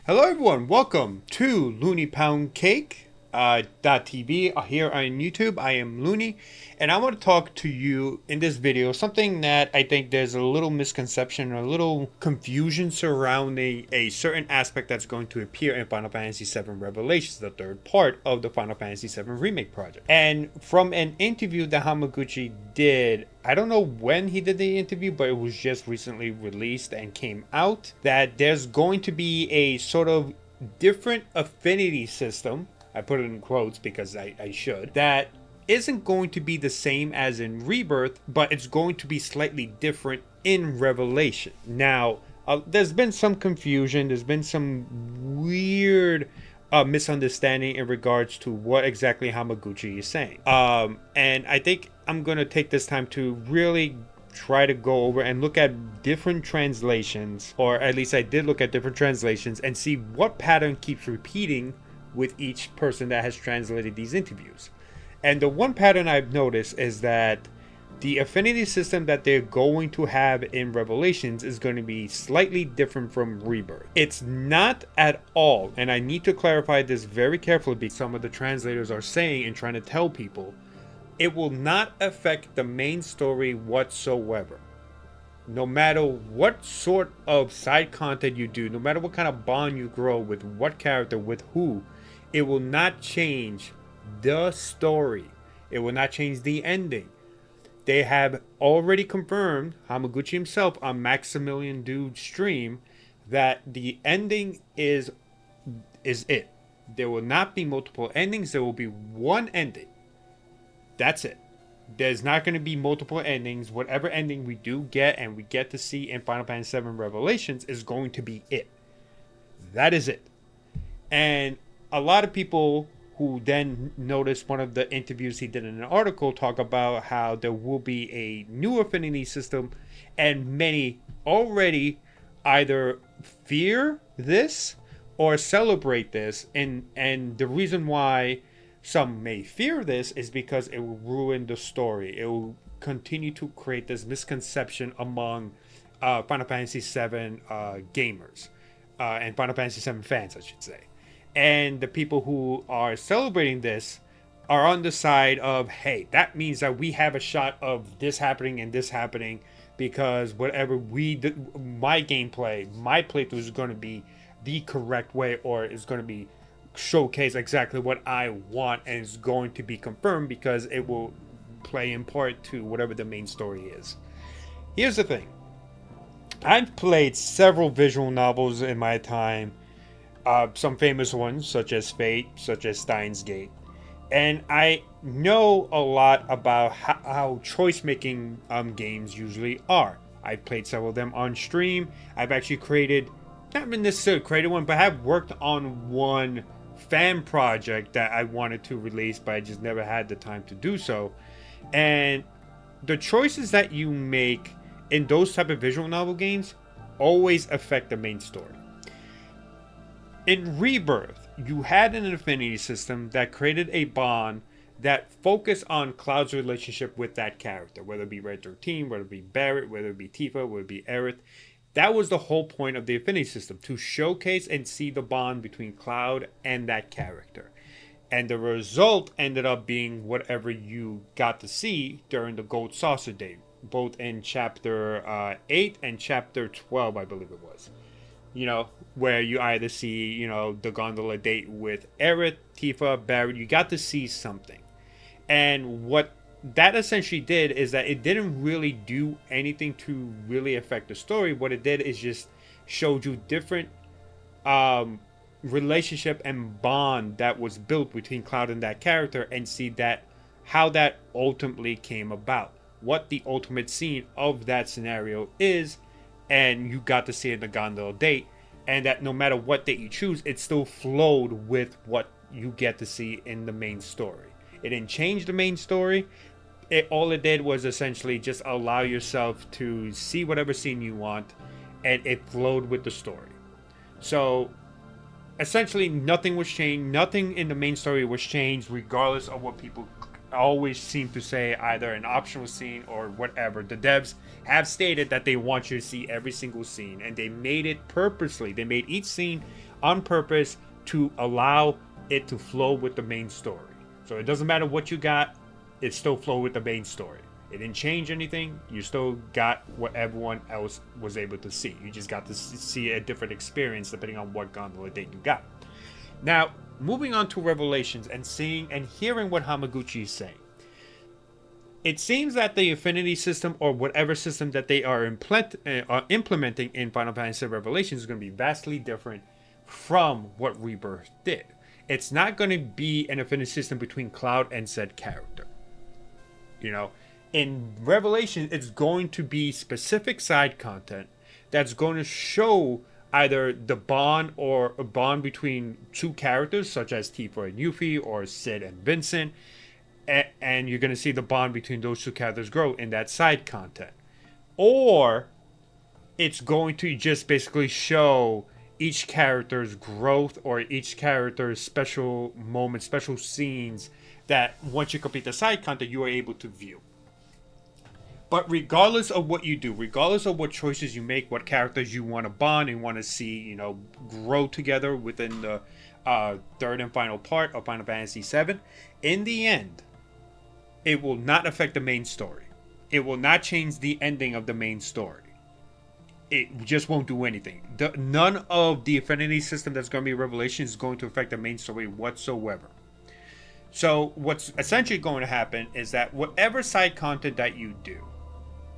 Hello, everyone. Welcome to Looney Pound Cake .tv here on YouTube. I am Looney, and I want to talk to you in this video something that I think there's a little misconception, a little confusion surrounding a certain aspect that's going to appear in Final Fantasy VII Revelations, the third part of the Final Fantasy VII Remake project. And from an interview that Hamaguchi did, I don't know when he did the interview, but it was just recently released and came out, that there's going to be a sort of different affinity system. I put it in quotes because I should. That isn't going to be the same as in Rebirth, but it's going to be slightly different in Revelation. Now, there's been some confusion. There's been some weird misunderstanding in regards to what exactly Hamaguchi is saying. And I think I'm going to take this time to really try to go over and look at different translations, or at least I did look at different translations, and see what pattern keeps repeating with each person that has translated these interviews. And the one pattern I've noticed is that the affinity system that they're going to have in Revelations is going to be slightly different from Rebirth. It's not at all, and I need to clarify this very carefully because some of the translators are saying and trying to tell people, it will not affect the main story whatsoever. No matter what sort of side content you do, no matter what kind of bond you grow with what character, with who, it will not change the story. It will not change the ending. They have already confirmed, Hamaguchi himself on Maximilian Dude's stream, that the ending is it. There will not be multiple endings. There will be one ending. That's it. There's not going to be multiple endings. Whatever ending we do get and we get to see in Final Fantasy VII Revelations is going to be it. That is it. And a lot of people who then noticed one of the interviews he did in an article talk about how there will be a new affinity system, and many already either fear this or celebrate this. And the reason why some may fear this is because it will ruin the story. It will continue to create this misconception among Final Fantasy VII gamers and Final Fantasy VII fans, I should say. And the people who are celebrating this are on the side of, hey, that means that we have a shot of this happening and this happening, because whatever we do, my gameplay, my playthrough is going to be the correct way, or is going to be showcase exactly what I want, and is going to be confirmed because it will play in part to whatever the main story is. Here's the thing. I've played several visual novels in my time. Some famous ones, such as Fate, such as Steins Gate. And I know a lot about how choice-making games usually are. I've played several of them on stream. I've actually created, not necessarily created one, but I have worked on one fan project that I wanted to release, but I just never had the time to do so. And the choices that you make in those type of visual novel games always affect the main story. In Rebirth, you had an affinity system that created a bond that focused on Cloud's relationship with that character, whether it be Red 13, whether it be Barrett, whether it be Tifa, whether it be Aerith. That was the whole point of the affinity system, to showcase and see the bond between Cloud and that character. And the result ended up being whatever you got to see during the Gold Saucer Day, both in Chapter 8 and Chapter 12, I believe it was. You know, where you either see, you know, the gondola date with Aerith, Tifa, Barrett. You got to see something. And what that essentially did is that it didn't really do anything to really affect the story. What it did is just showed you different relationship and bond that was built between Cloud and that character, and see that how that ultimately came about. What the ultimate scene of that scenario is. And you got to see it in the gondola date, and that no matter what date you choose, it still flowed with what you get to see in the main story. It didn't change the main story. All it did was essentially just allow yourself to see whatever scene you want, and it flowed with the story. So essentially nothing was changed. Nothing in the main story was changed, regardless of what people always seem to say, either an optional scene or whatever. The devs have stated that they want you to see every single scene, and they made it purposely. They made each scene on purpose to allow it to flow with the main story. So it doesn't matter what you got, it still flow with the main story. It didn't change anything. You still got what everyone else was able to see. You just got to see a different experience depending on what gondola date you got. Now, moving on to Revelations and seeing and hearing what Hamaguchi is saying. It seems that the Affinity System, or whatever system that they are implementing in Final Fantasy Revelations, is going to be vastly different from what Rebirth did. It's not going to be an Affinity System between Cloud and said character. In Revelation, it's going to be specific side content that's going to show either the bond or a bond between two characters, such as Tifa and Yuffie, or Sid and Vincent, and you're going to see the bond between those two characters grow in that side content. Or it's going to just basically show each character's growth or each character's special moments, special scenes that once you complete the side content, you are able to view. But regardless of what you do, regardless of what choices you make, what characters you want to bond and want to see, grow together within the third and final part of Final Fantasy VII, in the end, it will not affect the main story. It will not change the ending of the main story. It just won't do anything. None of the Affinity System that's going to be Revelation is going to affect the main story whatsoever. So what's essentially going to happen is that whatever side content that you do,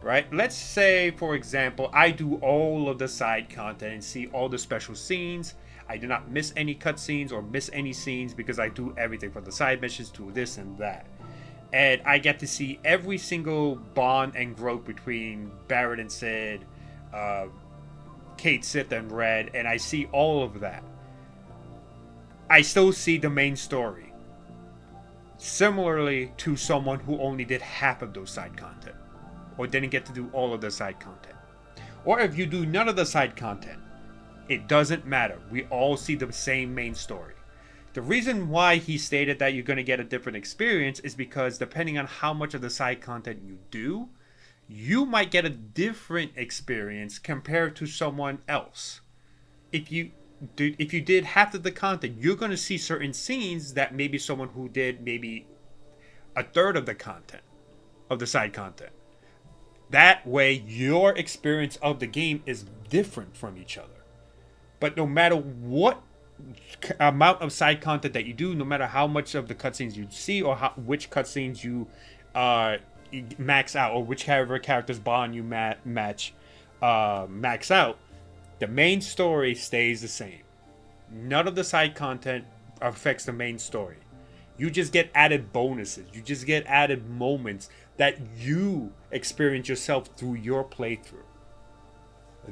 right? Let's say, for example, I do all of the side content and see all the special scenes. I do not miss any cutscenes or miss any scenes because I do everything from the side missions to this and that. And I get to see every single bond and growth between Barrett and Sid, Kate, Sith, and Red, and I see all of that. I still see the main story. Similarly to someone who only did half of those side content, or didn't get to do all of the side content. Or if you do none of the side content, it doesn't matter. We all see the same main story. The reason why he stated that you're going to get a different experience is because depending on how much of the side content you do, you might get a different experience compared to someone else. If you did half of the content, you're going to see certain scenes that maybe someone who did maybe a third of the content, of the side content. That way, your experience of the game is different from each other. But no matter what amount of side content that you do, no matter how much of the cutscenes you see, or which cutscenes you max out, or whichever character's bond you max out, the main story stays the same. None of the side content affects the main story. You just get added bonuses. You just get added moments that you experience yourself through your playthrough.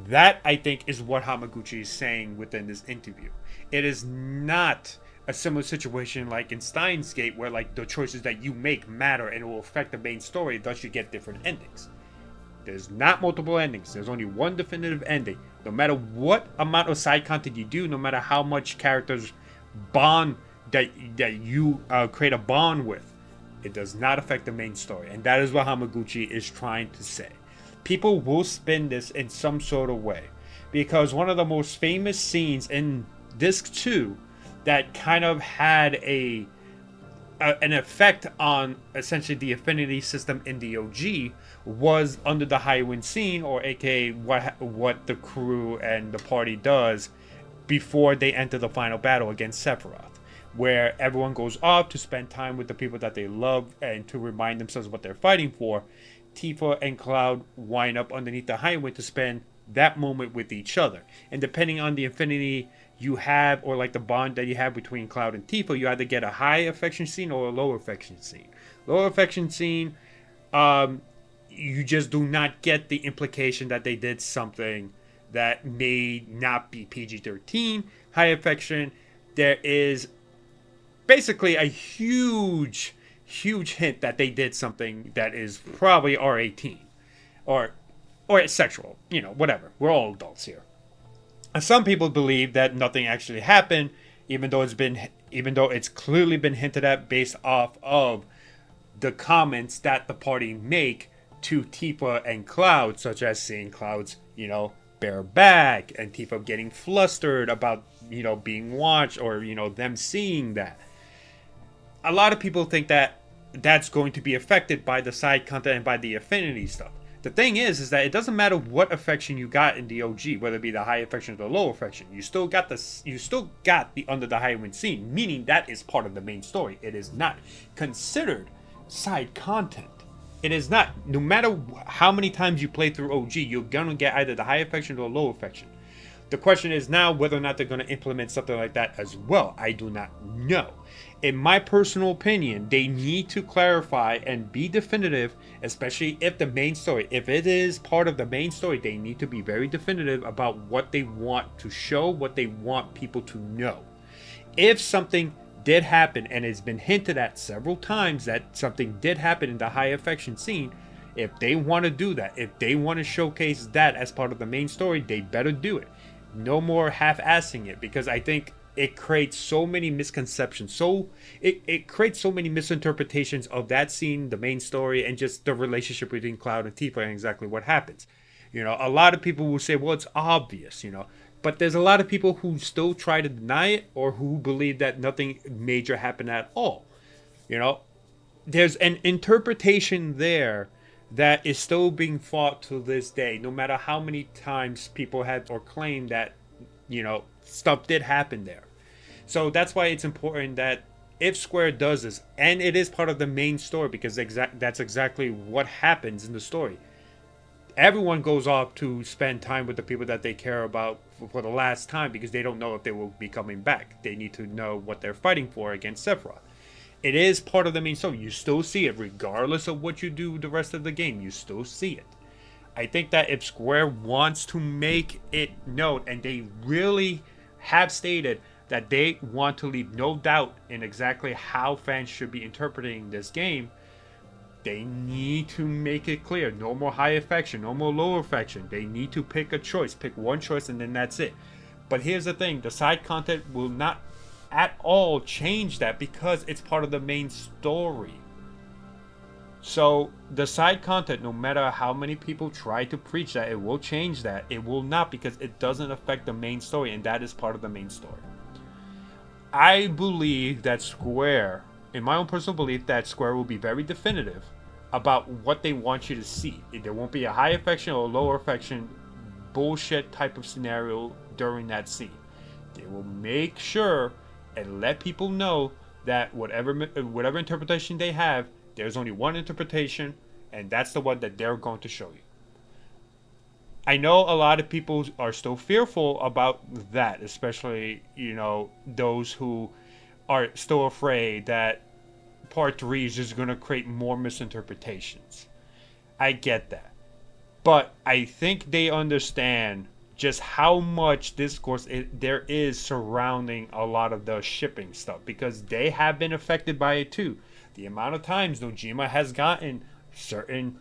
That, I think, is what Hamaguchi is saying within this interview. It is not a similar situation like in Steins Gate, where like the choices that you make matter and it will affect the main story, thus you get different endings. There's not multiple endings. There's only one definitive ending. No matter what amount of side content you do, no matter how much characters bond that you create a bond with, it does not affect the main story. And that is what Hamaguchi is trying to say. People will spin this in some sort of way, because one of the most famous scenes in Disc 2 that kind of had an effect on essentially the Affinity System in the OG was under the High Wind scene, or aka what the crew and the party does before they enter the final battle against Sephiroth, where everyone goes off to spend time with the people that they love and to remind themselves what they're fighting for. Tifa and Cloud wind up underneath the High Wind to spend that moment with each other. And depending on the affinity you have, or like the bond that you have between Cloud and Tifa, you either get a high affection scene or a low affection scene. Low affection scene, you just do not get the implication that they did something that may not be PG-13. High affection, there is basically a huge hint that they did something that is probably R18 or sexual, whatever. We're all adults here. And some people believe that nothing actually happened, even though it's clearly been hinted at based off of the comments that the party make to Tifa and Cloud, such as seeing Cloud's, bare back, and Tifa getting flustered about, being watched, or them seeing that. A lot of people think that that's going to be affected by the side content and by the affinity stuff. The thing is that it doesn't matter what affection you got in the OG, whether it be the high affection or the low affection. You still got the under the Highwind scene, meaning that is part of the main story. It is not considered side content. It is not. No matter how many times you play through OG, you're gonna get either the high affection or the low affection. The question is now whether or not they're going to implement something like that as well. I do not know. In my personal opinion, they need to clarify and be definitive, especially if the main story, if it is part of the main story, they need to be very definitive about what they want to show, what they want people to know. If something did happen, and it's been hinted at several times that something did happen in the high affection scene, if they want to do that, if they want to showcase that as part of the main story, they better do it. No more half-assing it, because I think it creates so many misconceptions. It creates so many misinterpretations of that scene, the main story, and just the relationship between Cloud and Tifa and exactly what happens. A lot of people will say, well, it's obvious, but there's a lot of people who still try to deny it, or who believe that nothing major happened at all. There's an interpretation there that is still being fought to this day, no matter how many times people had or claimed that, stuff did happen there. So that's why it's important that if Square does this, and it is part of the main story, because that's exactly what happens in the story. Everyone goes off to spend time with the people that they care about for the last time, because they don't know if they will be coming back. They need to know what they're fighting for against Sephiroth. It is part of the main story. You still see it, regardless of what you do the rest of the game. You still see it. I think that if Square wants to make it known, and they really have stated that they want to leave no doubt in exactly how fans should be interpreting this game, they need to make it clear. No more high affection, no more low affection. They need to pick a choice. Pick one choice, and then that's it. But here's the thing. The side content will not at all change that, because it's part of the main story. So the side content, no matter how many people try to preach that it will change that, it will not, because it doesn't affect the main story, and that is part of the main story. I believe that Square, in my own personal belief, that Square will be very definitive about what they want you to see. There won't be a high affection or lower affection bullshit type of scenario during that scene. They will make sure and let people know that whatever interpretation they have, there's only one interpretation, and that's the one that they're going to show you. I know a lot of people are still fearful about that, especially, those who are still afraid that Part 3 is just going to create more misinterpretations. I get that. But I think they understand just how much discourse there is surrounding a lot of the shipping stuff, because they have been affected by it too. The amount of times Nojima has gotten certain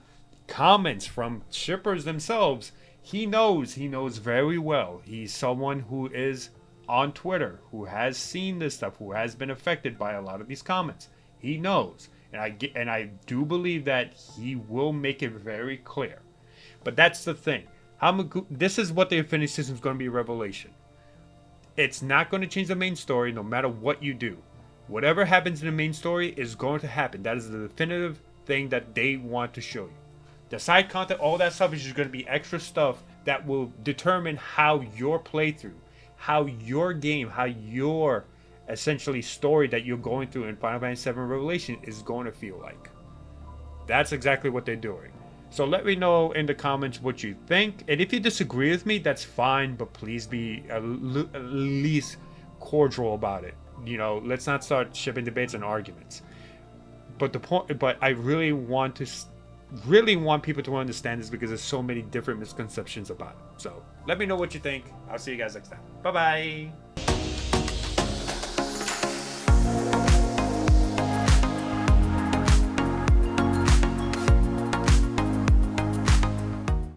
comments from shippers themselves, he knows very well. He's someone who is on Twitter, who has seen this stuff, who has been affected by a lot of these comments. He knows, and I do believe that he will make it very clear. But that's the thing. This is what the Affinity System is going to be, Revelation. It's not going to change the main story no matter what you do. Whatever happens in the main story is going to happen. That is the definitive thing that they want to show you. The side content, all that stuff is just going to be extra stuff that will determine how your playthrough, how your game, how your essentially story that you're going through in Final Fantasy 7 Revelation is going to feel like. That's exactly what they're doing. So let me know in the comments what you think. And if you disagree with me, that's fine, but please be at least cordial about it. Let's not start shipping debates and arguments. But I really want people to understand this, because there's so many different misconceptions about it. So let me know what you think. I'll see you guys next time. Bye bye.